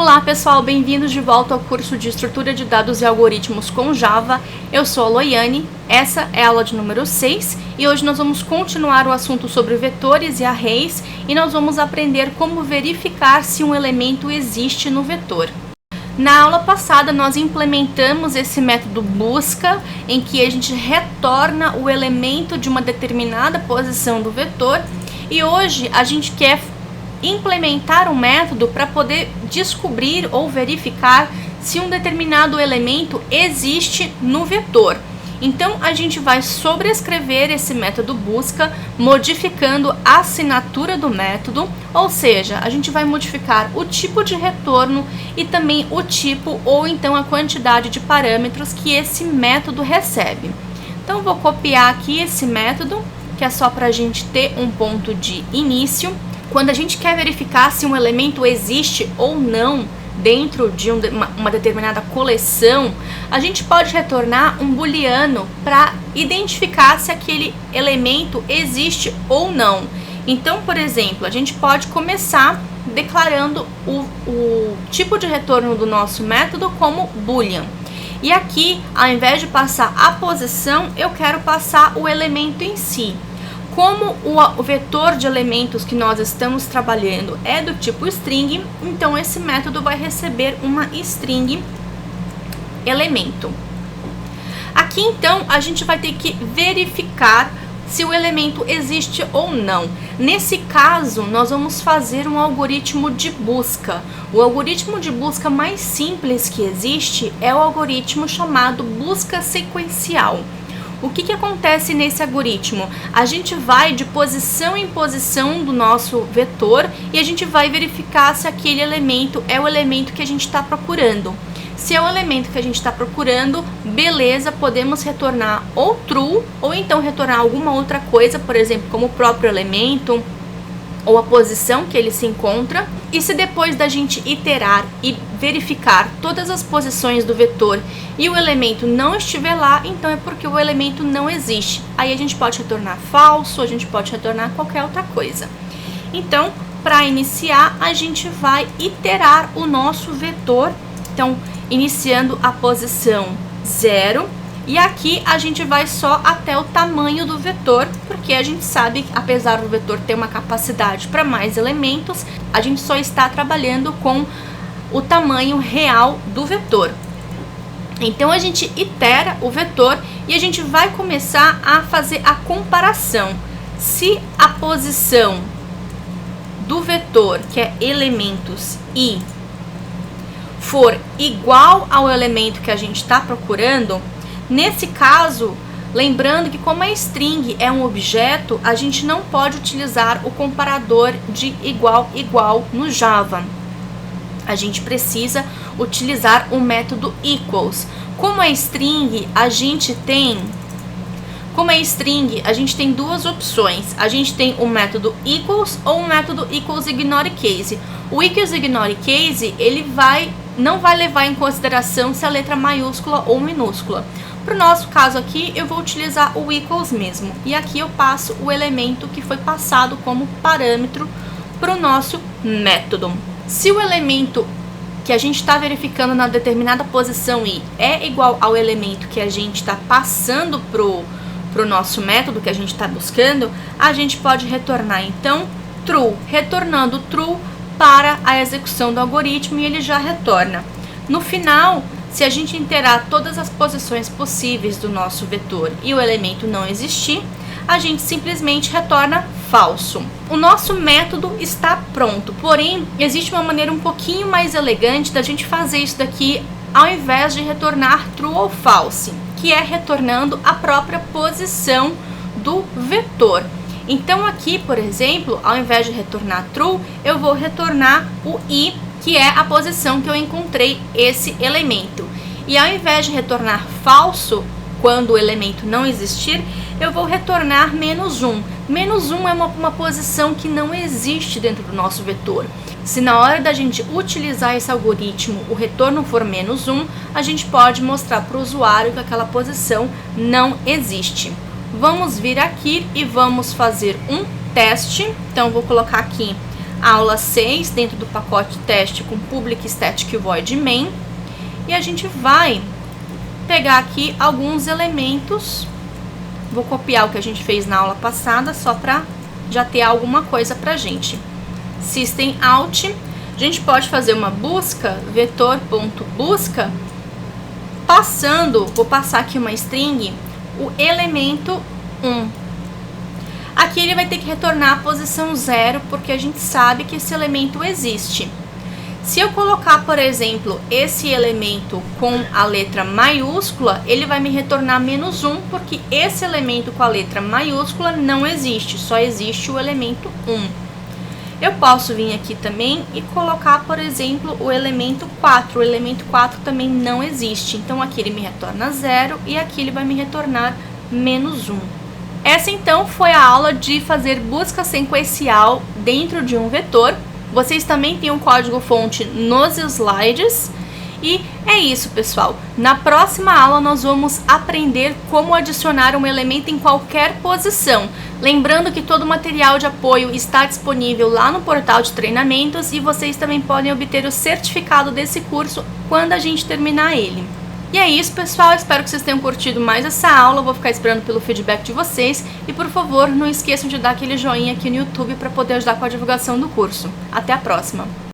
Olá pessoal, bem-vindos de volta ao curso de Estrutura de Dados e Algoritmos com Java. Eu sou a Loiane, essa é a aula de número 6 e hoje nós vamos continuar o assunto sobre vetores e arrays e nós vamos aprender como verificar se um elemento existe no vetor. Na aula passada nós implementamos esse método busca, em que a gente retorna o elemento de uma determinada posição do vetor, e hoje a gente quer implementar um método para poder descobrir ou verificar se um determinado elemento existe no vetor. Então a gente vai sobrescrever esse método busca, modificando a assinatura do método, ou seja, a gente vai modificar o tipo de retorno e também o tipo ou então a quantidade de parâmetros que esse método recebe. Então vou copiar aqui esse método, que é só para a gente ter um ponto de início. Quando a gente quer verificar se um elemento existe ou não dentro de uma determinada coleção, a gente pode retornar um booleano para identificar se aquele elemento existe ou não. Então, por exemplo, a gente pode começar declarando o tipo de retorno do nosso método como boolean. E aqui, ao invés de passar a posição, eu quero passar o elemento em si. Como o vetor de elementos que nós estamos trabalhando é do tipo string, então esse método vai receber uma string elemento. Aqui então a gente vai ter que verificar se o elemento existe ou não. Nesse caso, nós vamos fazer um algoritmo de busca. O algoritmo de busca mais simples que existe é o algoritmo chamado busca sequencial. O que acontece nesse algoritmo? A gente vai de posição em posição do nosso vetor e a gente vai verificar se aquele elemento é o elemento que a gente está procurando. Se é o elemento que a gente está procurando, beleza, podemos retornar ou true ou então retornar alguma outra coisa, por exemplo, como o próprio elemento ou a posição que ele se encontra. E se depois da gente iterar e verificar todas as posições do vetor e o elemento não estiver lá, então é porque o elemento não existe. Aí a gente pode retornar falso, a gente pode retornar qualquer outra coisa. Então, para iniciar, a gente vai iterar o nosso vetor. Então, iniciando a posição 0. E aqui a gente vai só até o tamanho do vetor, porque a gente sabe que apesar do vetor ter uma capacidade para mais elementos, a gente só está trabalhando com o tamanho real do vetor. Então a gente itera o vetor e a gente vai começar a fazer a comparação. Se a posição do vetor, que é elementos i, for igual ao elemento que a gente está procurando, nesse caso, lembrando que como a string é um objeto, a gente não pode utilizar o comparador de igual no Java. A gente precisa utilizar o método equals. Como é string, a gente tem duas opções. A gente tem o método equals ou o método equals ignore case. O equals ignore case, ele não vai levar em consideração se a letra maiúscula ou minúscula. Para o nosso caso aqui, eu vou utilizar o equals mesmo. E aqui eu passo o elemento que foi passado como parâmetro para o nosso método. Se o elemento que a gente está verificando na determinada posição i é igual ao elemento que a gente está passando para o nosso método que a gente está buscando, a gente pode retornar então true, retornando true para a execução do algoritmo e ele já retorna. No final, se a gente iterar todas as posições possíveis do nosso vetor e o elemento não existir, a gente simplesmente retorna falso. O nosso método está pronto, porém, existe uma maneira um pouquinho mais elegante da gente fazer isso daqui ao invés de retornar true ou false, que é retornando a própria posição do vetor. Então aqui, por exemplo, ao invés de retornar true, eu vou retornar o i, que é a posição que eu encontrei esse elemento. E ao invés de retornar falso, quando o elemento não existir, eu vou retornar -1. -1 é uma posição que não existe dentro do nosso vetor. Se na hora da gente utilizar esse algoritmo o retorno for -1, a gente pode mostrar para o usuário que aquela posição não existe. Vamos vir aqui e vamos fazer um teste. Então, vou colocar aqui aula 6 dentro do pacote teste com Public Static Void Main. E a gente vai pegar aqui alguns elementos. Vou copiar o que a gente fez na aula passada, só para já ter alguma coisa pra gente. System out, a gente pode fazer uma busca, vetor.busca, vou passar aqui uma string, o elemento 1. Aqui ele vai ter que retornar a posição 0, porque a gente sabe que esse elemento existe. Se eu colocar, por exemplo, esse elemento com a letra maiúscula, ele vai me retornar -1, porque esse elemento com a letra maiúscula não existe, só existe o elemento 1. Eu posso vir aqui também e colocar, por exemplo, o elemento 4. O elemento 4 também não existe, então aqui ele me retorna 0 e aqui ele vai me retornar -1. Essa então foi a aula de fazer busca sequencial dentro de um vetor. Vocês também têm um código-fonte nos slides. E é isso, pessoal. Na próxima aula nós vamos aprender como adicionar um elemento em qualquer posição. Lembrando que todo o material de apoio está disponível lá no portal de treinamentos e vocês também podem obter o certificado desse curso quando a gente terminar ele. E é isso, pessoal. Espero que vocês tenham curtido mais essa aula. Eu vou ficar esperando pelo feedback de vocês. E, por favor, não esqueçam de dar aquele joinha aqui no YouTube para poder ajudar com a divulgação do curso. Até a próxima!